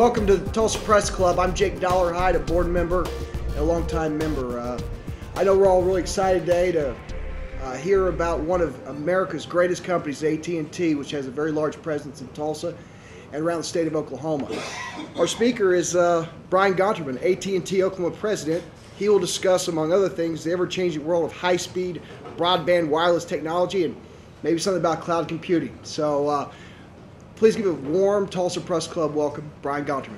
Welcome to the Tulsa Press Club. I'm Jake Dollarhide, a board member and a longtime member. I know we're all really excited today to hear about one of America's greatest companies, AT&T, which has a very large presence in Tulsa and around the state of Oklahoma. Our speaker is Bryan Gonterman, AT&T Oklahoma president. He will discuss, among other things, the ever-changing world of high-speed broadband wireless technology and maybe something about cloud computing. So please give a warm Tulsa Press Club welcome, Bryan Gonterman.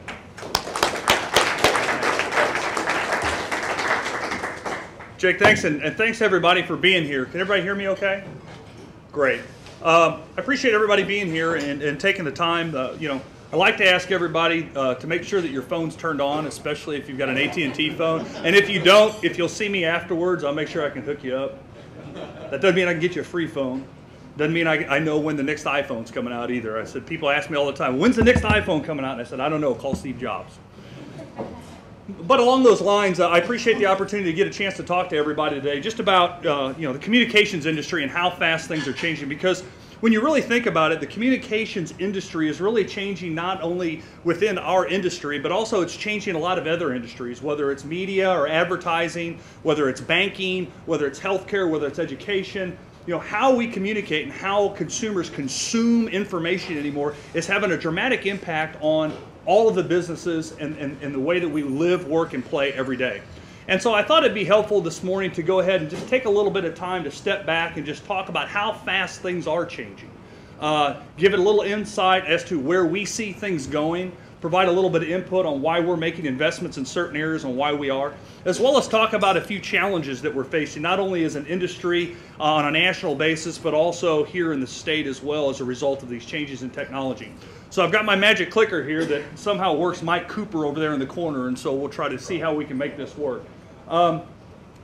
Jake, thanks, and thanks everybody for being here. Can everybody hear me okay? Great. I appreciate everybody being here and taking the time. I like to ask everybody to make sure that your phone's turned on, especially if you've got an AT&T phone. And if you don't, if you'll see me afterwards, I'll make sure I can hook you up. That doesn't mean I can get you a free phone. Doesn't mean I know when the next iPhone's coming out either. I said, people ask me all the time, when's the nenext iPhone coming out? And I said, I don't know, call Steve Jobs. But along those lines, I appreciate the opportunity to get a chance to talk to everybody today just about the communications industry and how fast things are changing. Because when you really think about it, the communications industry is really changing not only within our industry, but also it's changing a lot of other industries, whether it's media or advertising, whether it's banking, whether it's healthcare, whether it's education. How we communicate and how consumers consume information anymore is having a dramatic impact on all of the businesses and the way that we live, work, and play every day. And so I thought it'd be helpful this morning to go ahead and just take a little bit of time to step back and just talk about how fast things are changing. Give it a little insight as to where we see things going, provide a little bit of input on why we're making investments in certain areas and why we are, as well as talk about a few challenges that we're facing, not only as an industry on a national basis, but also here in the state as well as a result of these changes in technology. So I've got my magic clicker here that somehow works Mike Cooper over there in the corner, and so we'll try to see how we can make this work.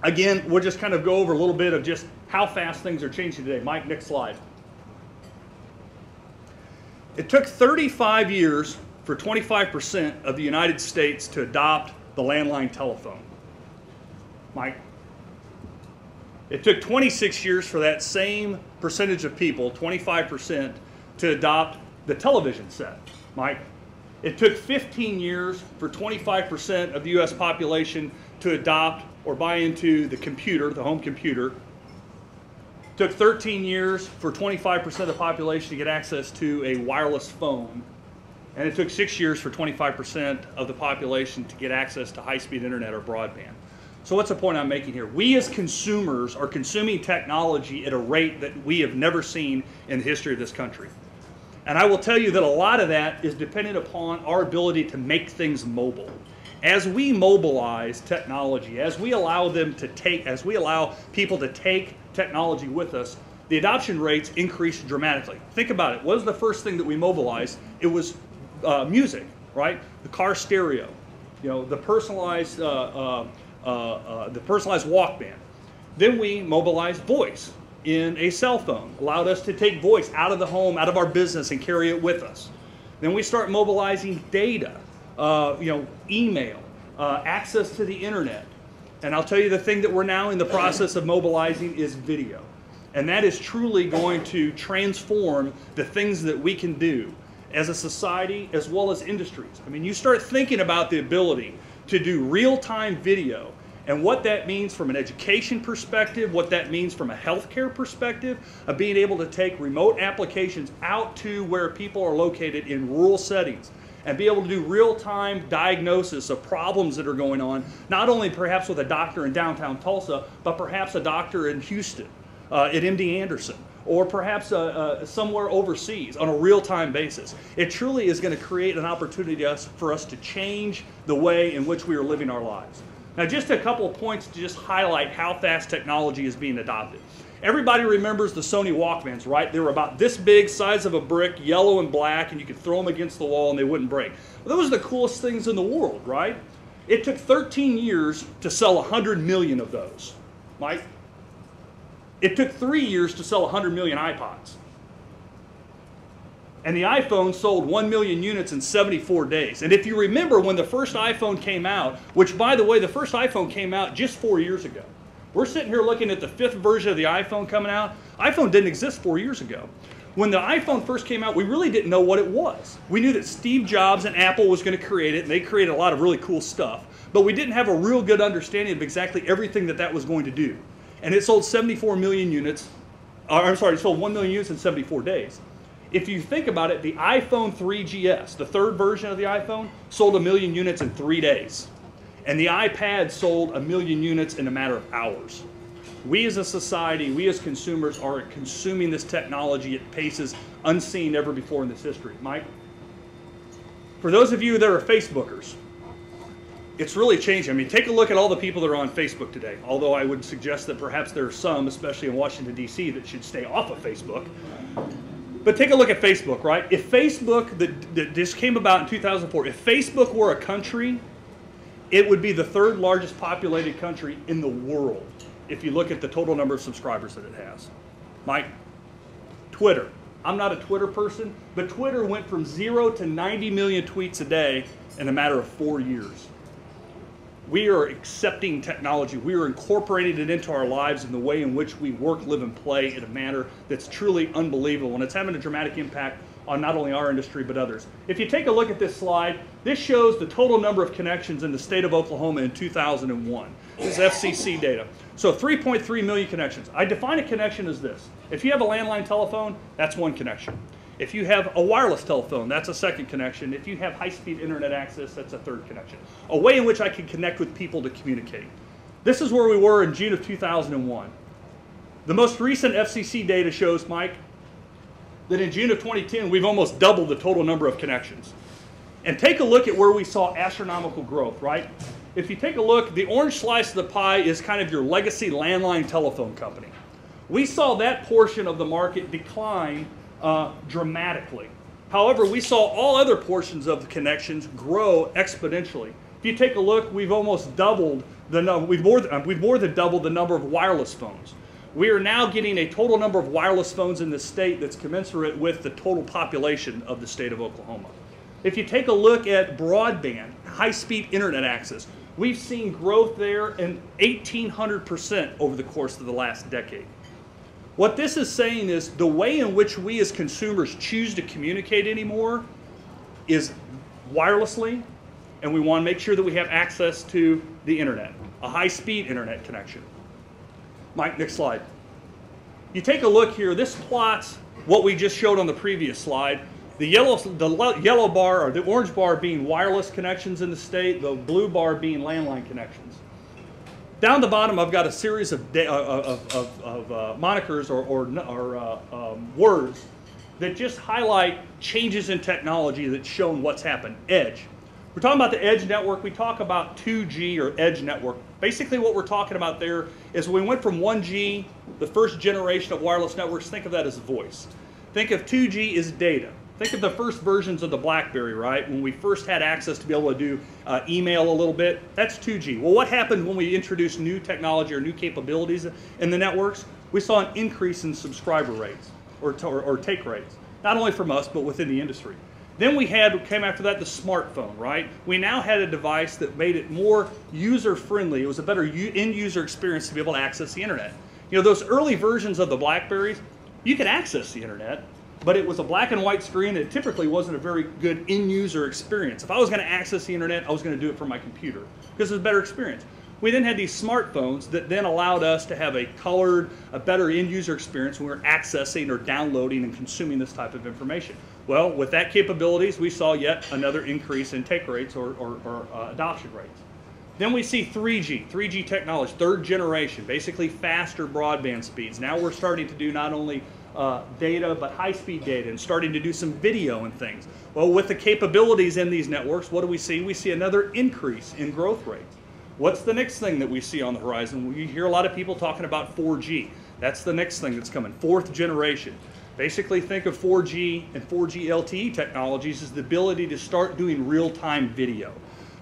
Again, we'll just kind of go over a little bit of just how fast things are changing today. Mike, next slide. It took 35 years for 25% of the United States to adopt the landline telephone. Mike? It took 26 years for that same percentage of people, 25%, to adopt the television set. Mike? It took 15 years for 25% of the U.S. population to adopt or buy into the computer, the home computer. It took 13 years for 25% of the population to get access to a wireless phone. And it took 6 years for 25% of the population to get access to high-speed internet or broadband. So what's the point I'm making here? We as consumers are consuming technology at a rate that we have never seen in the history of this country. And I will tell you that a lot of that is dependent upon our ability to make things mobile. As we mobilize technology, as we allow people to take technology with us, the adoption rates increase dramatically. Think about it. What was the first thing that we mobilized? It was music, right? The car stereo, the personalized Walkman. Then we mobilized voice in a cell phone, allowed us to take voice out of the home, out of our business, and carry it with us. Then we start mobilizing data, email, access to the internet. And I'll tell you the thing that we're now in the process of mobilizing is video. And that is truly going to transform the things that we can do as a society as well as industries. I mean, you start thinking about the ability to do real-time video and what that means from an education perspective, what that means from a healthcare perspective, of being able to take remote applications out to where people are located in rural settings and be able to do real-time diagnosis of problems that are going on, not only perhaps with a doctor in downtown Tulsa, but perhaps a doctor in Houston at MD Anderson, or perhaps somewhere overseas on a real-time basis. It truly is going to create an opportunity for us to change the way in which we are living our lives. Now, just a couple of points to just highlight how fast technology is being adopted. Everybody remembers the Sony Walkmans, right? They were about this big, size of a brick, yellow and black, and you could throw them against the wall and they wouldn't break. Well, those are the coolest things in the world, right? It took 13 years to sell 100 million of those. Mike? It took 3 years to sell 100 million iPods. And the iPhone sold 1 million units in 74 days. And if you remember when the first iPhone came out, which by the way, the first iPhone came out just 4 years ago. We're sitting here looking at the 5th version of the iPhone coming out. iPhone didn't exist 4 years ago. When the iPhone first came out, we really didn't know what it was. We knew that Steve Jobs and Apple was going to create it, and they created a lot of really cool stuff. But we didn't have a real good understanding of exactly everything that that was going to do. And it sold 74 million units. I'm sorry, it sold 1 million units in 74 days. If you think about it, the iPhone 3GS, the third version of the iPhone, sold 1 million units in 3 days. And the iPad sold 1 million units in a matter of hours. We as a society, we as consumers are consuming this technology at paces unseen ever before in this history. Mike? For those of you that are Facebookers, it's really changed. I mean, take a look at all the people that are on Facebook today. Although I would suggest that perhaps there are some, especially in Washington, D.C., that should stay off of Facebook. But take a look at Facebook, right? If Facebook, this came about in 2004, if Facebook were a country, it would be the third largest populated country in the world if you look at the total number of subscribers that it has. Mike? Twitter. I'm not a Twitter person, but Twitter went from 0 to 90 million tweets a day in a matter of 4 years. We are accepting technology. We are incorporating it into our lives in the way in which we work, live, and play in a manner that's truly unbelievable. And it's having a dramatic impact on not only our industry, but others. If you take a look at this slide, this shows the total number of connections in the state of Oklahoma in 2001. This is FCC data. So 3.3 million connections. I define a connection as this. If you have a landline telephone, that's one connection. If you have a wireless telephone, that's a second connection. If you have high-speed internet access, that's a third connection. A way in which I can connect with people to communicate. This is where we were in June of 2001. The most recent FCC data shows, Mike, that in June of 2010, we've almost doubled the total number of connections. And take a look at where we saw astronomical growth, right? If you take a look, the orange slice of the pie is kind of your legacy landline telephone company. We saw that portion of the market decline dramatically. However, we saw all other portions of the connections grow exponentially. If you take a look, we've almost doubled the number, we've more than doubled the number of wireless phones. We are now getting a total number of wireless phones in the state that's commensurate with the total population of the state of Oklahoma. If you take a look at broadband, high-speed internet access, we've seen growth there in 1,800% over the course of the last decade. What this is saying is the way in which we as consumers choose to communicate anymore is wirelessly, and we want to make sure that we have access to the internet, a high-speed internet connection. Mike, next slide. You take a look here, this plots what we just showed on the previous slide. The yellow bar, or the orange bar being wireless connections in the state, the blue bar being landline connections. Down the bottom, I've got a series of monikers or words that just highlight changes in technology that's shown what's happened. Edge. We're talking about the edge network. We talk about 2G or edge network. Basically what we're talking about there is we went from 1G, the first generation of wireless networks, think of that as voice. Think of 2G as data. Think of the first versions of the BlackBerry, right? When we first had access to be able to do email a little bit, that's 2G. Well, what happened when we introduced new technology or new capabilities in the networks? We saw an increase in subscriber rates or take rates, not only from us, but within the industry. Then came after that the smartphone, right? We now had a device that made it more user-friendly. It was a better end-user experience to be able to access the internet. You know, those early versions of the BlackBerries, you could access the internet, but it was a black and white screen, and it typically wasn't a very good end-user experience. If I was going to access the internet, I was going to do it from my computer because it was a better experience. We then had these smartphones that then allowed us to have a better end-user experience when we were accessing or downloading and consuming this type of information. Well, with that capabilities, we saw yet another increase in take rates or adoption rates. Then we see 3G technology, third generation, basically faster broadband speeds. Now we're starting to do not only data, but high-speed data, and starting to do some video and things. Well, with the capabilities in these networks, what do we see? We see another increase in growth rates. What's the next thing that we see on the horizon? We hear a lot of people talking about 4G. That's the next thing that's coming, fourth generation. Basically think of 4G and 4G LTE technologies as the ability to start doing real-time video.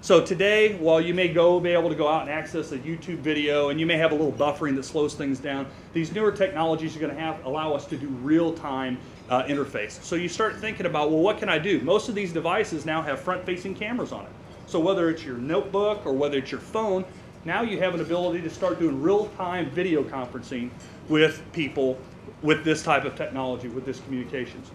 So today, while you may be able to go out and access a YouTube video, and you may have a little buffering that slows things down, these newer technologies are going to allow us to do real-time interface. So you start thinking about, well, what can I do? Most of these devices now have front-facing cameras on it. So whether it's your notebook or whether it's your phone, now you have an ability to start doing real-time video conferencing with people with this type of technology, with this communications.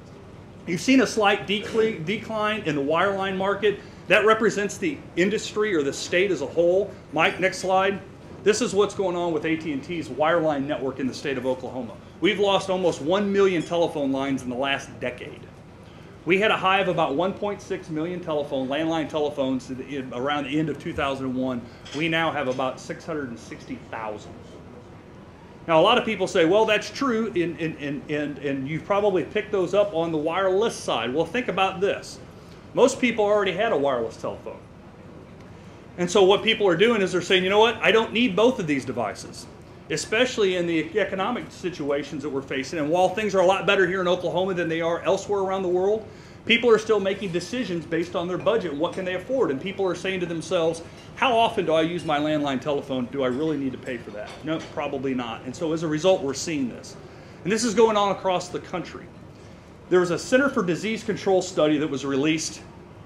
You've seen a slight decline in the wireline market. That represents the industry or the state as a whole. Mike, next slide. This is what's going on with AT&T's wireline network in the state of Oklahoma. We've lost almost 1 million telephone lines in the last decade. We had a high of about 1.6 million landline telephones around the end of 2001. We now have about 660,000. Now, a lot of people say, well, that's true, and you've probably picked those up on the wireless side. Well, think about this. Most people already had a wireless telephone. And so what people are doing is they're saying, you know what, I don't need both of these devices, especially in the economic situations that we're facing. And while things are a lot better here in Oklahoma than they are elsewhere around the world, people are still making decisions based on their budget. What can they afford? And people are saying to themselves, how often do I use my landline telephone? Do I really need to pay for that? No, probably not. And so as a result, we're seeing this. And this is going on across the country. There was a Center for Disease Control study that was released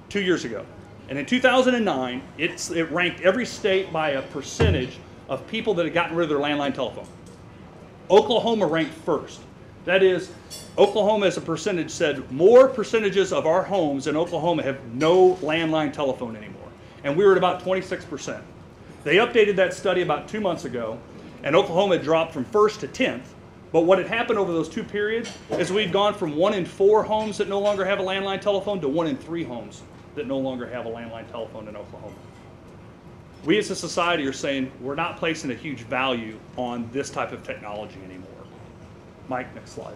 2 years ago. And in 2009, it ranked every state by a percentage of people that had gotten rid of their landline telephone. Oklahoma ranked first. That is, Oklahoma as a percentage said more percentages of our homes in Oklahoma have no landline telephone anymore. And we were at about 26%. They updated that study about 2 months ago, and Oklahoma dropped from first to 10th. But what had happened over those 2 periods is we'd gone from 1 in 4 homes that no longer have a landline telephone to 1 in 3 homes that no longer have a landline telephone in Oklahoma. We as a society are saying we're not placing a huge value on this type of technology anymore. Mike, next slide.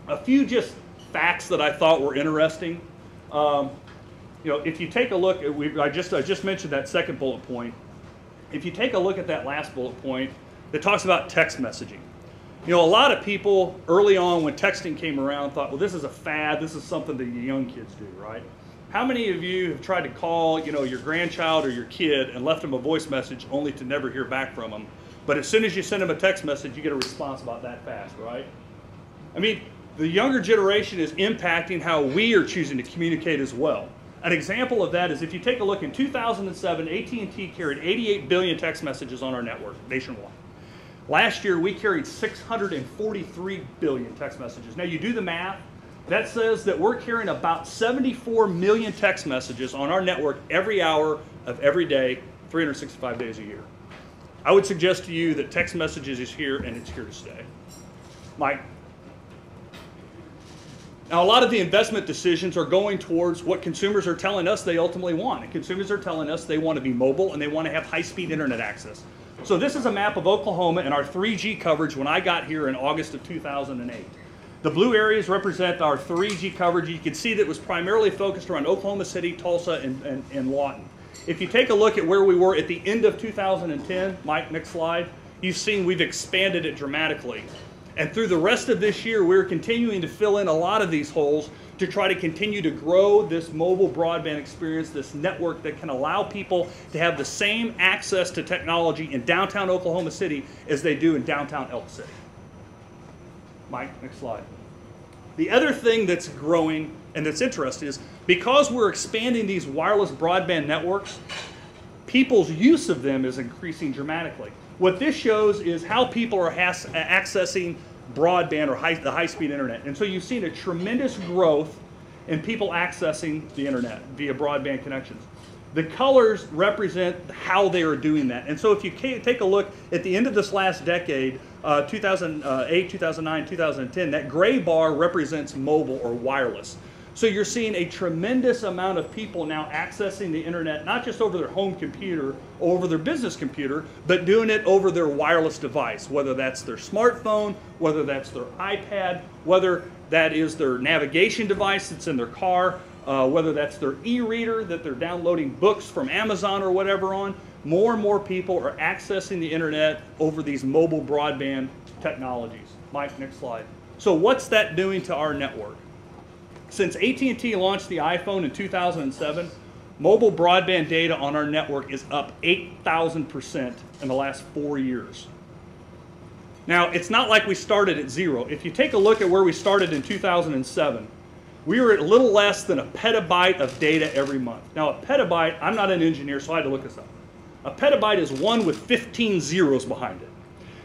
A few just facts that I thought were interesting. You know, if you take a look, I just mentioned that second bullet point. If you take a look at that last bullet point, it talks about text messaging. You know, a lot of people early on when texting came around thought, well, this is a fad, this is something that the young kids do, right? How many of you have tried to call, you know, your grandchild or your kid and left them a voice message only to never hear back from them? But as soon as you send them a text message, you get a response about that fast, right? I mean, the younger generation is impacting how we are choosing to communicate as well. An example of that is if you take a look in 2007, AT&T carried 88 billion text messages on our network nationwide. Last year, we carried 643 billion text messages. Now, you do the math. That says that we're carrying about 74 million text messages on our network every hour of every day, 365 days a year. I would suggest to you that text messages is here and it's here to stay. Mike. Now, a lot of the investment decisions are going towards what consumers are telling us they ultimately want. And consumers are telling us they want to be mobile and they want to have high-speed internet access. So this is a map of Oklahoma and our 3G coverage when I got here in August of 2008. The blue areas represent our 3G coverage. You can see that it was primarily focused around Oklahoma City, Tulsa, and Lawton. If you take a look at where we were at the end of 2010, Mike, next slide, you've seen we've expanded it dramatically. And through the rest of this year, we're continuing to fill in a lot of these holes to try to continue to grow this mobile broadband experience, this network that can allow people to have the same access to technology in downtown Oklahoma City as they do in downtown Elk City. Mike, next slide. The other thing that's growing and that's interesting is because we're expanding these wireless broadband networks, people's use of them is increasing dramatically. What this shows is how people are accessing broadband or the high-speed internet. And so you've seen a tremendous growth in people accessing the internet via broadband connections. The colors represent how they are doing that. And so if you take a look at the end of this last decade, 2008, 2009, 2010, that gray bar represents mobile or wireless. So you're seeing a tremendous amount of people now accessing the internet, not just over their home computer or over their business computer, but doing it over their wireless device, whether that's their smartphone, whether that's their iPad, whether that is their navigation device that's in their car, whether that's their e-reader that they're downloading books from Amazon or whatever on. More and more people are accessing the internet over these mobile broadband technologies. Mike, next slide. So what's that doing to our network? Since AT&T launched the iPhone in 2007, mobile broadband data on our network is up 8,000% in the last 4 years. Now, it's not like we started at zero. If you take a look at where we started in 2007, we were at a little less than a petabyte of data every month. Now, a petabyte, I'm not an engineer, so I had to look this up. A petabyte is 1 with 15 zeros behind it.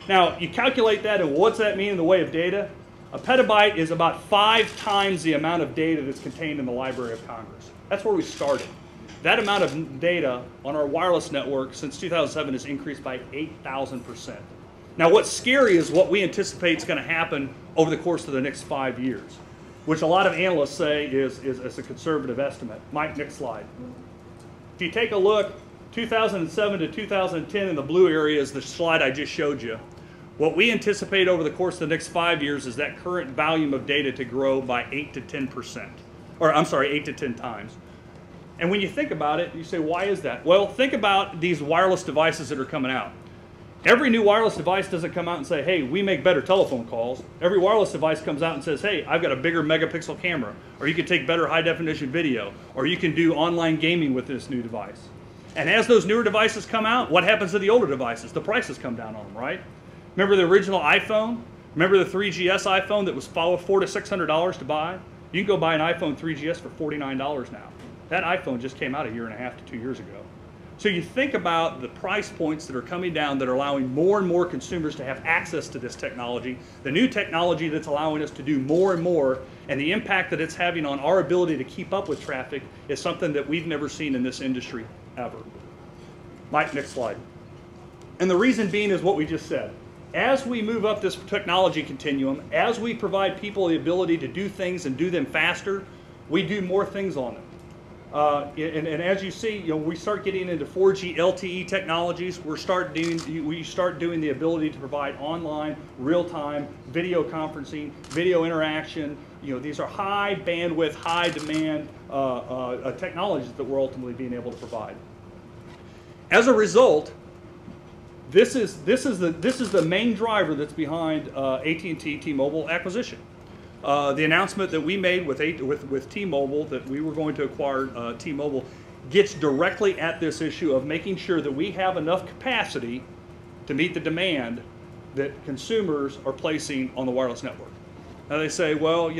Now, you calculate that, and what's that mean in the way of data? A petabyte is about 5 times the amount of data that's contained in the Library of Congress. That's where we started. That amount of data on our wireless network since 2007 has increased by 8,000%. Now, what's scary is what we anticipate is going to happen over the course of the next 5 years, which a lot of analysts say is a conservative estimate. Mike, next slide. If you take a look, 2007 to 2010 in the blue area is the slide I just showed you. What we anticipate over the course of the next 5 years is that current volume of data to grow by 8 to 10%, or I'm sorry, 8 to 10 times. And when you think about it, you say, why is that? Well, think about these wireless devices that are coming out. Every new wireless device doesn't come out and say, hey, we make better telephone calls. Every wireless device comes out and says, hey, I've got a bigger megapixel camera, or you can take better high definition video, or you can do online gaming with this new device. And as those newer devices come out, what happens to the older devices? The prices come down on them, right? Remember the original iPhone? Remember the 3GS iPhone that was $400 to $600 to buy? You can go buy an iPhone 3GS for $49 now. That iPhone just came out 1.5 to 2 years ago. So you think about the price points that are coming down that are allowing more and more consumers to have access to this technology, the new technology that's allowing us to do more and more, and the impact that it's having on our ability to keep up with traffic is something that we've never seen in this industry ever. Mike, next slide. And the reason being is what we just said. As we move up this technology continuum, as we provide people the ability to do things and do them faster, we do more things on them. And as you see, we start getting into 4G LTE technologies. We start doing the ability to provide online, real-time video conferencing, video interaction. These are high bandwidth, high demand technologies that we're ultimately being able to provide. As a result, this is the main driver that's behind AT&T T-Mobile acquisition. The announcement that we made with T-Mobile that we were going to acquire T-Mobile gets directly at this issue of making sure that we have enough capacity to meet the demand that consumers are placing on the wireless network. Now they say, well,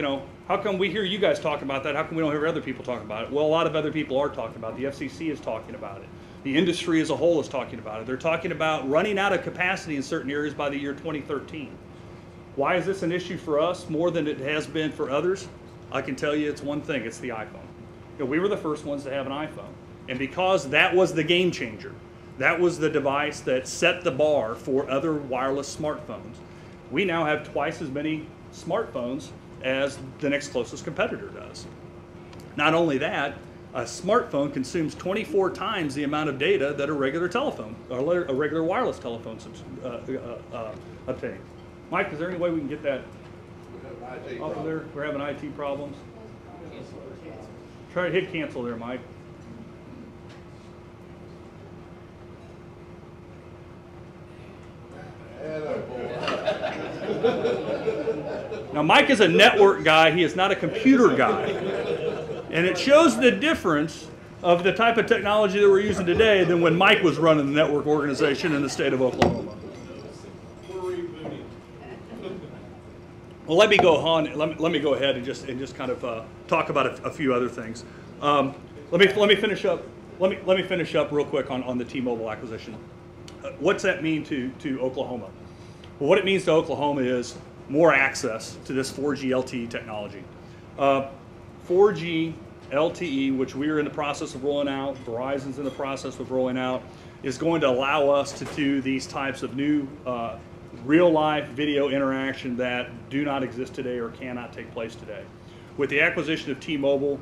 how come we hear you guys talk about that? How come we don't hear other people talk about it? Well, a lot of other people are talking about it. The FCC is talking about it. The industry as a whole is talking about it. They're talking about running out of capacity in certain areas by the year 2013. Why is this an issue for us more than it has been for others? I can tell you it's one thing, it's the iPhone. We were the first ones to have an iPhone. And because that was the game changer, that was the device that set the bar for other wireless smartphones, we now have twice as many smartphones as the next closest competitor does. Not only that, a smartphone consumes 24 times the amount of data that a regular telephone, or a regular wireless telephone obtains. Mike, is there any way we can get that off of there? We're having IT problems. Try to hit cancel there, Mike. Now, Mike is a network guy. He is not a computer guy. And it shows the difference of the type of technology that we're using today than when Mike was running the network organization in the state of Oklahoma. Well, let me go on. Let me go ahead and just kind of talk about a few other things. Let me finish up. Let me finish up real quick on the T-Mobile acquisition. What's that mean to Oklahoma? Well, what it means to Oklahoma is more access to this 4G LTE technology. 4G LTE, which we are in the process of rolling out, Verizon's in the process of rolling out, is going to allow us to do these types of new real-life video interaction that do not exist today or cannot take place today. With the acquisition of T-Mobile,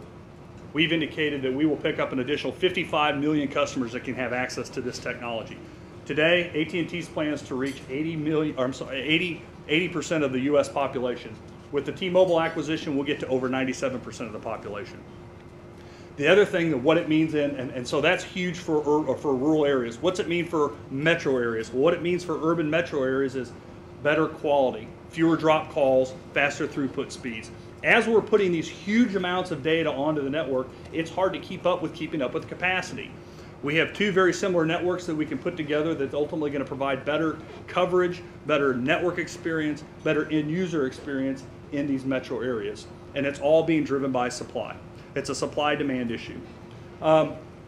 we've indicated that we will pick up an additional 55 million customers that can have access to this technology. Today, AT&T's plan is to reach 80% of the U.S. population. With the T-Mobile acquisition, we'll get to over 97% of the population. The other thing, what it means, and so that's huge for rural areas. What's it mean for metro areas? Well, what it means for urban metro areas is better quality, fewer drop calls, faster throughput speeds. As we're putting these huge amounts of data onto the network, it's hard to keep up with capacity. We have two very similar networks that we can put together that's ultimately going to provide better coverage, better network experience, better end user experience in these metro areas. And it's all being driven by supply. It's a supply-demand issue.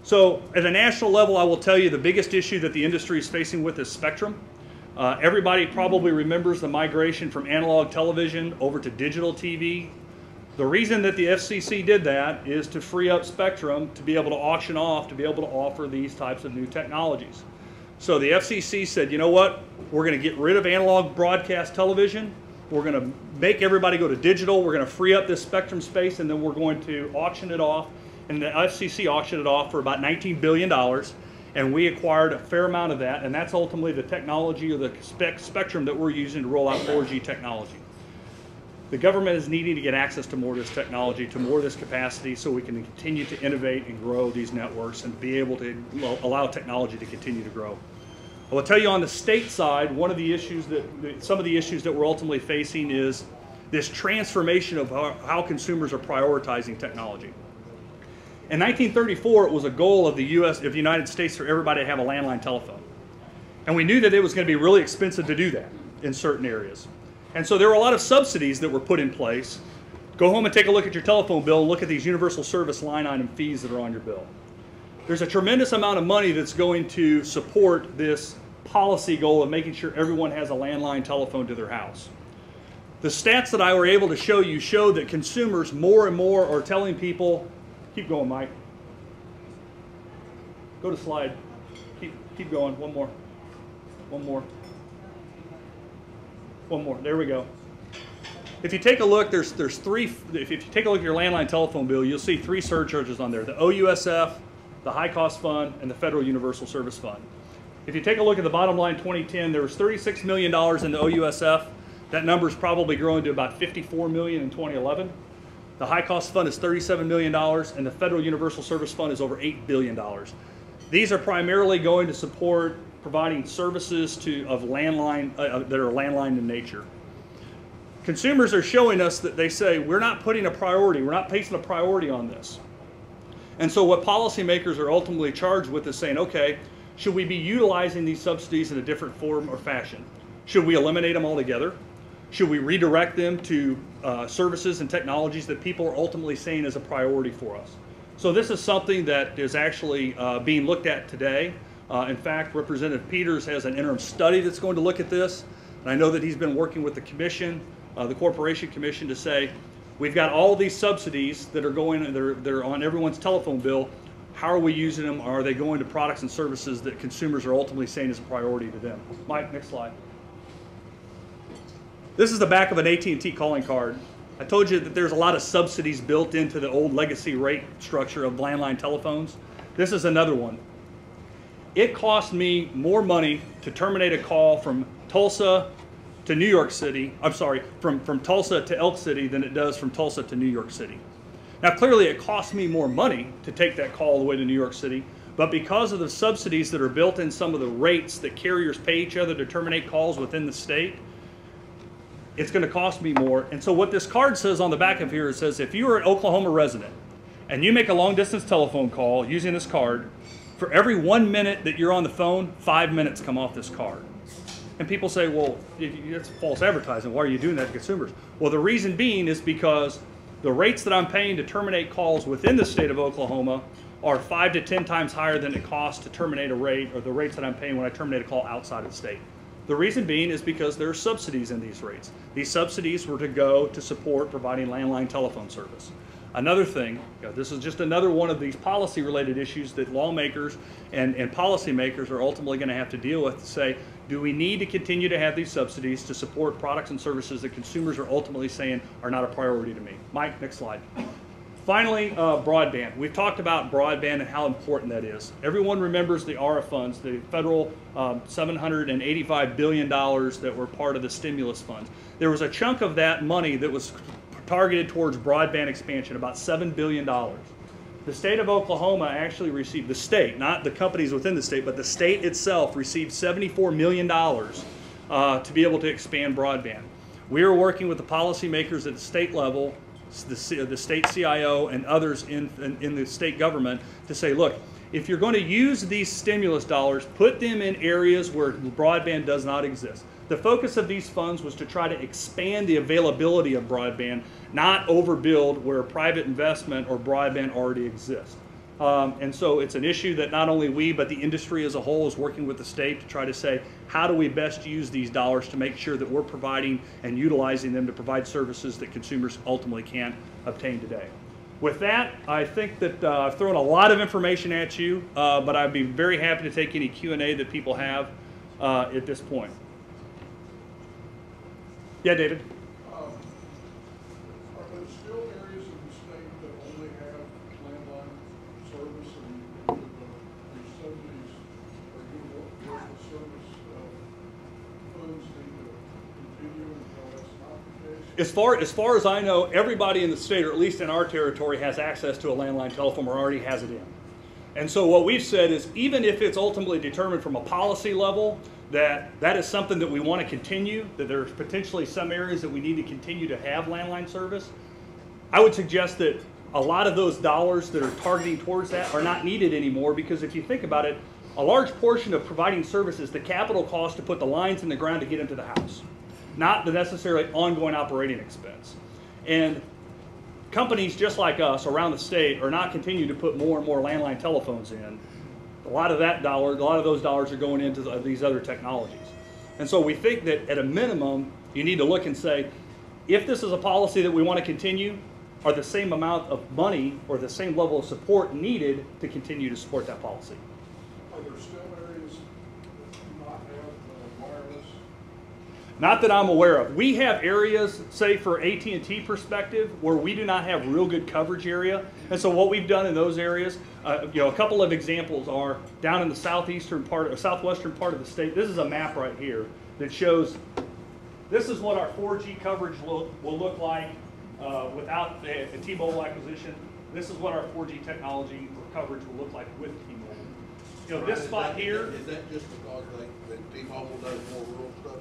So at a national level, I will tell you the biggest issue that the industry is facing with is spectrum. Everybody probably remembers the migration from analog television over to digital TV. The reason that the FCC did that is to free up spectrum to be able to auction off, to be able to offer these types of new technologies. So the FCC said, you know what, we're going to get rid of analog broadcast television, we're going to make everybody go to digital, we're going to free up this spectrum space, and then we're going to auction it off. And the FCC auctioned it off for about $19 billion, and we acquired a fair amount of that, and that's ultimately the technology or the spectrum that we're using to roll out 4G technology. The government is needing to get access to more of this technology, to more of this capacity, so we can continue to innovate and grow these networks and be able to allow technology to continue to grow. I will tell you on the state side, one of the issues some of the issues that we're ultimately facing is this transformation of how consumers are prioritizing technology. In 1934, it was a goal of the United States for everybody to have a landline telephone. And we knew that it was going to be really expensive to do that in certain areas. And so there were a lot of subsidies that were put in place. Go home and take a look at your telephone bill and look at these universal service line item fees that are on your bill. There's a tremendous amount of money that's going to support this policy goal of making sure everyone has a landline telephone to their house. The stats that I were able to show you show that consumers more and more are telling people, keep going, Mike. Go to slide. Keep going. One more. One more. One more. There we go. If you take a look, there's three. If you take a look at your landline telephone bill, you'll see three surcharges on there: the OUSF, the High Cost Fund, and the Federal Universal Service Fund. If you take a look at the bottom line 2010, there was $36 million in the OUSF. That number is probably growing to about $54 million in 2011. The High Cost Fund is $37 million, and the Federal Universal Service Fund is over $8 billion. These are primarily going to support providing services that are landline in nature. Consumers are showing us that they say, we're not putting a priority, we're not placing a priority on this. And so what policymakers are ultimately charged with is saying, okay, should we be utilizing these subsidies in a different form or fashion? Should we eliminate them altogether? Should we redirect them to services and technologies that people are ultimately saying is a priority for us? So this is something that is actually being looked at today. In fact, Representative Peters has an interim study that's going to look at this. And I know that he's been working with the commission, the Corporation Commission, to say, we've got all these subsidies that are going, they're on everyone's telephone bill. How are we using them? Are they going to products and services that consumers are ultimately saying is a priority to them? Mike, next slide. This is the back of an AT&T calling card. I told you that there's a lot of subsidies built into the old legacy rate structure of landline telephones. This is another one. It cost me more money to terminate a call from Tulsa to New York City, I'm sorry, from Tulsa to Elk City than it does from Tulsa to New York City. Now clearly it costs me more money to take that call all the way to New York City, but because of the subsidies that are built in some of the rates that carriers pay each other to terminate calls within the state, it's going to cost me more. And so what this card says on the back of here, it says if you are an Oklahoma resident and you make a long distance telephone call using this card, for every 1 minute that you're on the phone, 5 minutes come off this card. And people say, well, it's false advertising. Why are you doing that to consumers? Well, the reason being is because the rates that I'm paying to terminate calls within the state of Oklahoma are 5 to 10 times higher than it costs to terminate a rate, or the rates that I'm paying when I terminate a call outside of the state. The reason being is because there are subsidies in these rates. These subsidies were to go to support providing landline telephone service. Another thing, this is just another one of these policy-related issues that lawmakers and policymakers are ultimately going to have to deal with, to say, do we need to continue to have these subsidies to support products and services that consumers are ultimately saying are not a priority to me? Mike, next slide. Finally, broadband. We've talked about broadband and how important that is. Everyone remembers the ARRA funds, the federal $785 billion that were part of the stimulus funds. There was a chunk of that money that was targeted towards broadband expansion, about $7 billion. The state of Oklahoma actually received, the state, not the companies within the state, but the state itself received $74 million to be able to expand broadband. We are working with the policymakers at the state level, the state CIO and others in the state government to say, look, if you're going to use these stimulus dollars, put them in areas where broadband does not exist. The focus of these funds was to try to expand the availability of broadband, not overbuild where private investment or broadband already exists. And so it's an issue that not only we, but the industry as a whole is working with the state to try to say, how do we best use these dollars to make sure that we're providing and utilizing them to provide services that consumers ultimately can't obtain today. With that, I think that I've thrown a lot of information at you, but I'd be very happy to take any Q&A that people have at this point. Yeah, David? Are there still areas of the state that only have landline service, and the subsidies or universal service funds need to continue until that's not the case? As far as I know, everybody in the state, or at least in our territory, has access to a landline telephone or already has it in. And so what we've said is, even if it's ultimately determined from a policy level that is something that we want to continue, that there's potentially some areas that we need to continue to have landline service, I would suggest that a lot of those dollars that are targeting towards that are not needed anymore, because if you think about it, a large portion of providing service is the capital cost to put the lines in the ground to get into the house, not the necessarily ongoing operating expense. And companies just like us around the state are not continuing to put more and more landline telephones in. A lot of those dollars are going into these other technologies. And so we think that at a minimum, you need to look and say, if this is a policy that we want to continue, are the same amount of money or the same level of support needed to continue to support that policy? Are there still areas that do not have wireless? Not that I'm aware of. We have areas, say for AT&T perspective, where we do not have real good coverage area. And so what we've done in those areas, a couple of examples are down in the southwestern part of the state. This is a map right here that shows, this is what our 4G coverage will look like without the T-Mobile acquisition. This is what our 4G technology or coverage will look like with T-Mobile. This spot here. Is that just because T-Mobile does more rural stuff?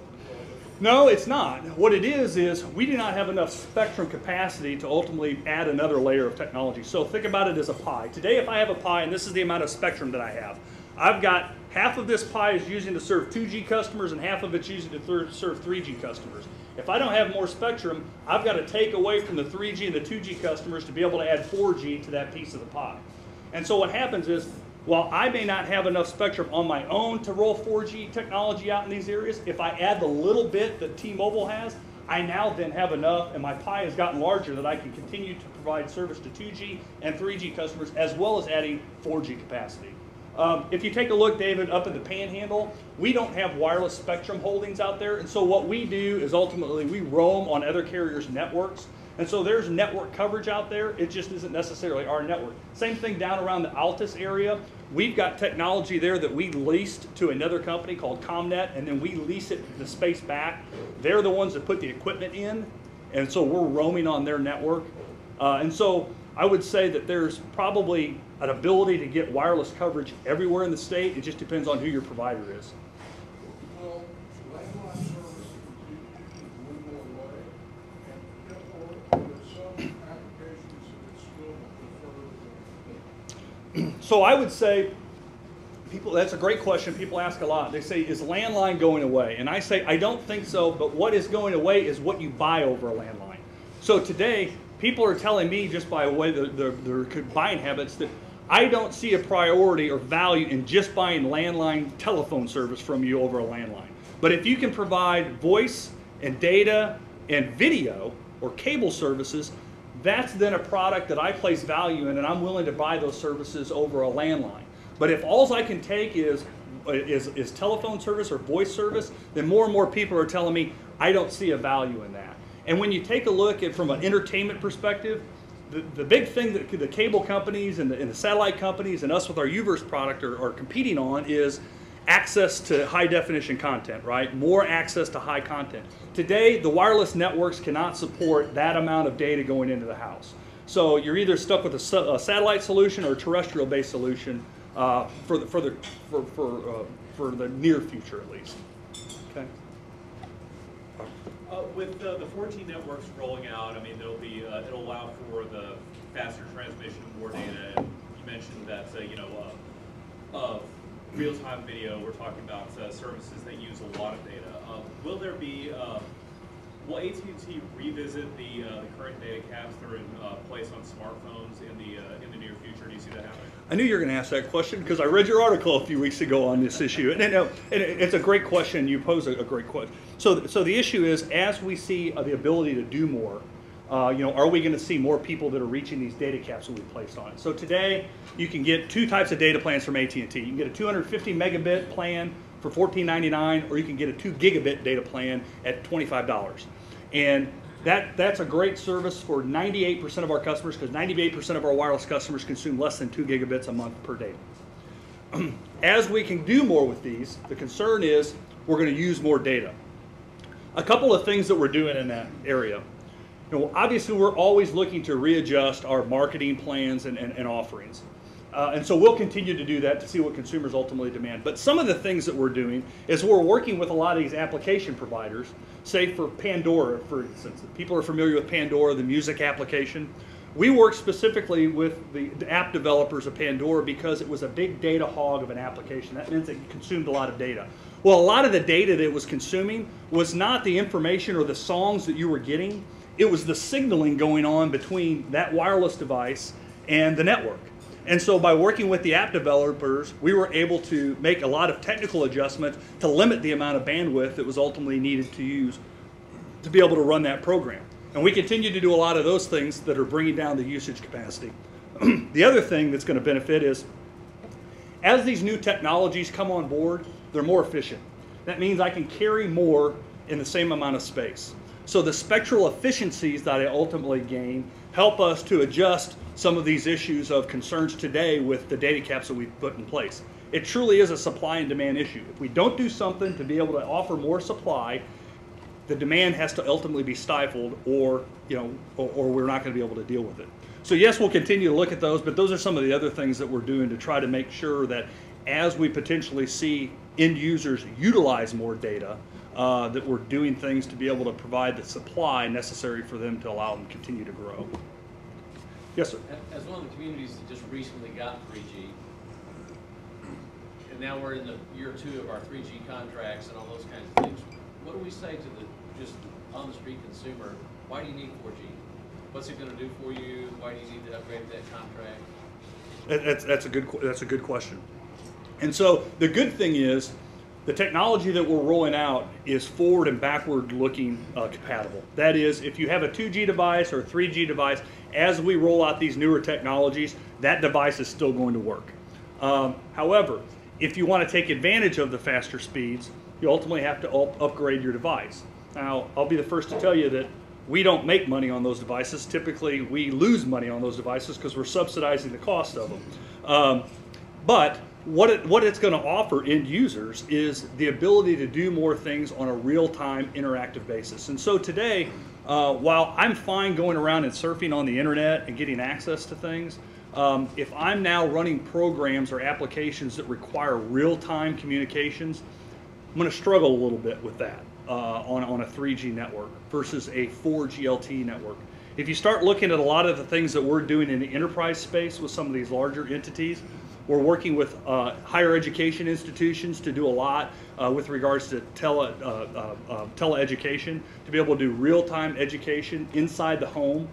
No, it's not. What it is we do not have enough spectrum capacity to ultimately add another layer of technology. So think about it as a pie. Today, if I have a pie, and this is the amount of spectrum that I have, I've got half of this pie is using to serve 2G customers and half of it's using to serve 3G customers. If I don't have more spectrum, I've got to take away from the 3G and the 2G customers to be able to add 4G to that piece of the pie. And so what happens is, while I may not have enough spectrum on my own to roll 4G technology out in these areas, if I add the little bit that T-Mobile has, I now then have enough, and my pie has gotten larger, that I can continue to provide service to 2G and 3G customers, as well as adding 4G capacity. If you take a look, David, up at the Panhandle, we don't have wireless spectrum holdings out there, and so what we do is ultimately we roam on other carriers' networks. And so there's network coverage out there. It just isn't necessarily our network. Same thing down around the Altus area. We've got technology there that we leased to another company called ComNet, and then we lease the space back. They're the ones that put the equipment in, and so we're roaming on their network. And so I would say that there's probably an ability to get wireless coverage everywhere in the state. It just depends on who your provider is. Well, landline service continues to dwindle away, and therefore there are some applications that it's still preferred. So I would say, that's a great question. People ask a lot. They say, is landline going away? And I say, I don't think so, but what is going away is what you buy over a landline. So today, people are telling me, just by way of their buying habits, that I don't see a priority or value in just buying landline telephone service from you over a landline. But if you can provide voice and data and video or cable services, that's then a product that I place value in, and I'm willing to buy those services over a landline. But if all I can take is telephone service or voice service, then more and more people are telling me I don't see a value in that. And when you take a look at from an entertainment perspective, the big thing that the cable companies and the satellite companies and us with our UVerse product are competing on is access to high definition content, right? More access to high content. Today, the wireless networks cannot support that amount of data going into the house. So you're either stuck with a satellite solution or a terrestrial based solution for the near future at least. Okay. With the 4G networks rolling out, I mean, it'll allow for the faster transmission of more data. And you mentioned that, real-time video. We're talking about services that use a lot of data. Will there be Will AT&T revisit the current data caps that are in place on smartphones in the near future? Do you see that happening? I knew you were going to ask that question because I read your article a few weeks ago on this issue, and it's a great question. You pose a great question. So the issue is, as we see the ability to do more, are we going to see more people that are reaching these data caps that we placed on it? So today, you can get two types of data plans from AT&T. You can get a 250 megabit plan for $14.99, or you can get a 2 gigabit data plan at $25. And that's a great service for 98% of our customers, because 98% of our wireless customers consume less than 2 gigabits a month per day. As we can do more with these, the concern is we're going to use more data. A couple of things that we're doing in that area. Obviously, we're always looking to readjust our marketing plans and offerings. And so we'll continue to do that to see what consumers ultimately demand. But some of the things that we're doing is we're working with a lot of these application providers, say for Pandora, for instance. People are familiar with Pandora, the music application. We work specifically with the app developers of Pandora because it was a big data hog of an application. That means it consumed a lot of data. Well, a lot of the data that it was consuming was not the information or the songs that you were getting. It was the signaling going on between that wireless device and the network. And so by working with the app developers, we were able to make a lot of technical adjustments to limit the amount of bandwidth that was ultimately needed to use to be able to run that program. And we continue to do a lot of those things that are bringing down the usage capacity. The other thing that's going to benefit is, as these new technologies come on board, they're more efficient. That means I can carry more in the same amount of space. So the spectral efficiencies that I ultimately gain help us to adjust some of these issues of concerns today with the data caps that we've put in place. It truly is a supply and demand issue. If we don't do something to be able to offer more supply, the demand has to ultimately be stifled, or we're not going to be able to deal with it. So yes, we'll continue to look at those, but those are some of the other things that we're doing to try to make sure that as we potentially see end users utilize more data, that we're doing things to be able to provide the supply necessary for them to allow them to continue to grow. Yes, sir. As one of the communities that just recently got 3G, and now we're in the year 2 of our 3G contracts and all those kinds of things, what do we say to the just on-the-street consumer? Why do you need 4G? What's it going to do for you? Why do you need to upgrade that contract? That's a good question. And so the good thing is, the technology that we're rolling out is forward and backward looking compatible. That is, if you have a 2G device or a 3G device, as we roll out these newer technologies, that device is still going to work. However, if you want to take advantage of the faster speeds, you ultimately have to upgrade your device. Now, I'll be the first to tell you that we don't make money on those devices. Typically, we lose money on those devices because we're subsidizing the cost of them. But what it's going to offer end users is the ability to do more things on a real-time interactive basis. And so today, while I'm fine going around and surfing on the internet and getting access to things, if I'm now running programs or applications that require real-time communications, I'm going to struggle a little bit with that on a 3G network versus a 4G LTE network. If you start looking at a lot of the things that we're doing in the enterprise space with some of these larger entities, we're working with higher education institutions to do a lot with regards to teleeducation, to be able to do real-time education inside the home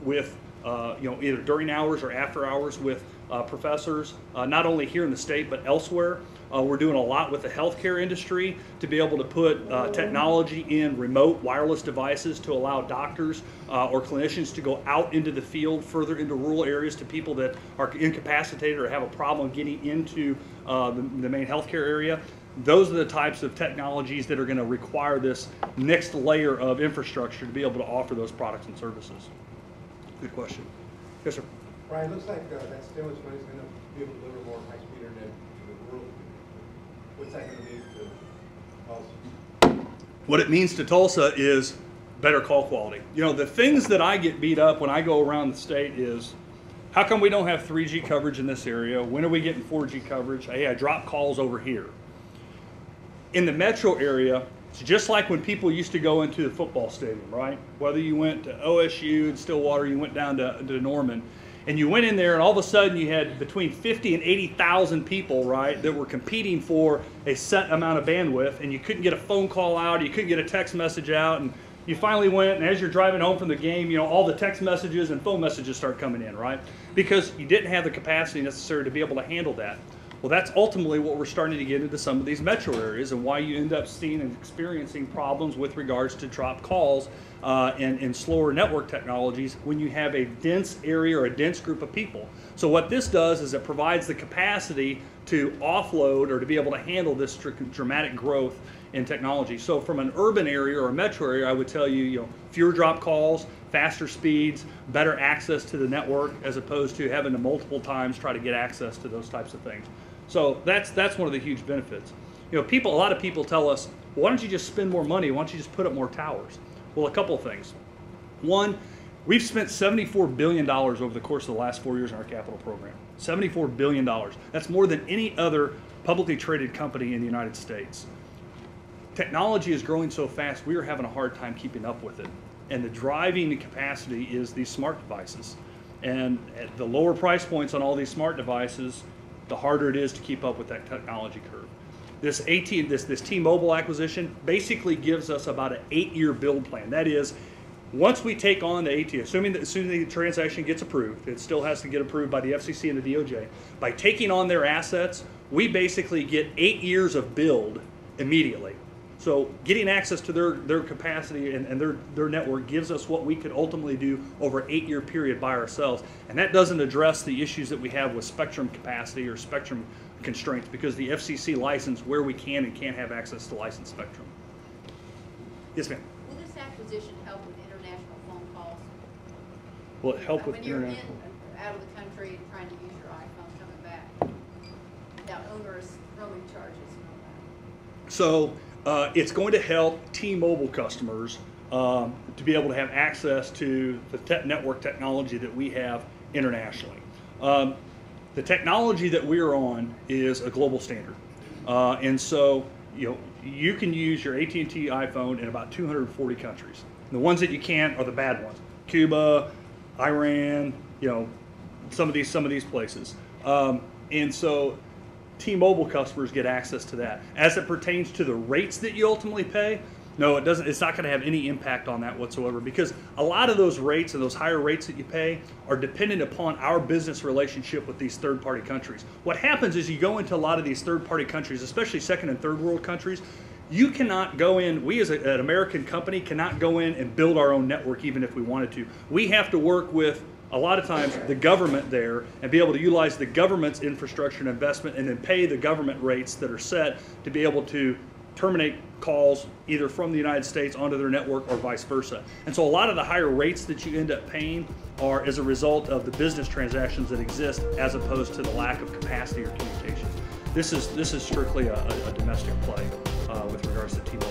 with either during hours or after hours with professors, not only here in the state but elsewhere. We're doing a lot with the healthcare industry to be able to put technology in remote wireless devices to allow doctors or clinicians to go out into the field, further into rural areas, to people that are incapacitated or have a problem getting into the main healthcare area. Those are the types of technologies that are going to require this next layer of infrastructure to be able to offer those products and services. Good question. Yes, sir. Bryan, looks like that stimulus money is going to be able to deliver more high-speed internet to the rural. What's that going to mean to Tulsa? What it means to Tulsa is better call quality. The things that I get beat up when I go around the state is, how come we don't have 3G coverage in this area? When are we getting 4G coverage? Hey, I drop calls over here. In the metro area, it's just like when people used to go into the football stadium, right? Whether you went to OSU and Stillwater, you went down to Norman, and you went in there and all of a sudden you had between 50 and 80,000 people, right, that were competing for a set amount of bandwidth, and you couldn't get a phone call out, you couldn't get a text message out, and you finally went, and as you're driving home from the game, you know, all the text messages and phone messages start coming in, right? Because you didn't have the capacity necessary to be able to handle that. Well, that's ultimately what we're starting to get into some of these metro areas, and why you end up seeing and experiencing problems with regards to drop calls and slower network technologies when you have a dense area or a dense group of people. So what this does is it provides the capacity to offload or to be able to handle this dramatic growth in technology. So from an urban area or a metro area, I would tell you, you know, fewer drop calls, faster speeds, better access to the network, as opposed to having to multiple times try to get access to those types of things. So that's one of the huge benefits. You know, a lot of people tell us, well, why don't you just spend more money? Why don't you just put up more towers? Well, a couple of things. One, we've spent $74 billion over the course of the last 4 years in our capital program. $74 billion. That's more than any other publicly traded company in the United States. Technology is growing so fast, we are having a hard time keeping up with it. And the driving capacity is these smart devices. And at the lower price points on all these smart devices, the harder it is to keep up with that technology curve. This T-Mobile acquisition basically gives us about an 8-year build plan. That is, once we take on the AT&T, assuming the transaction gets approved, it still has to get approved by the FCC and the DOJ. By taking on their assets, we basically get 8 years of build immediately. So getting access to their capacity and their network gives us what we could ultimately do over an 8-year period by ourselves. And that doesn't address the issues that we have with spectrum capacity or spectrum constraints, because the FCC license where we can and can't have access to licensed spectrum. Yes, ma'am. Will this acquisition help with international phone calls? Will it help with when you're international? out of the country and trying to use your iPhone coming back without onerous roaming charges and all that? So it's going to help T-Mobile customers to be able to have access to the network technology that we have internationally. The technology that we're on is a global standard, and so you can use your AT&T iPhone in about 240 countries. And the ones that you can't are the bad ones: Cuba, Iran, some of these places. And so T-Mobile customers get access to that. As it pertains to the rates that you ultimately pay, no, it doesn't. It's not going to have any impact on that whatsoever, because a lot of those rates and those higher rates that you pay are dependent upon our business relationship with these third-party countries. What happens is you go into a lot of these third-party countries, especially second and third world countries, you cannot go in, we as an American company cannot go in and build our own network even if we wanted to. We have to work with, a lot of times, the government there and be able to utilize the government's infrastructure and investment, and then pay the government rates that are set to be able to terminate calls either from the United States onto their network or vice versa. And so a lot of the higher rates that you end up paying are as a result of the business transactions that exist, as opposed to the lack of capacity or communications. This is strictly a domestic play with regards to T-Mobile.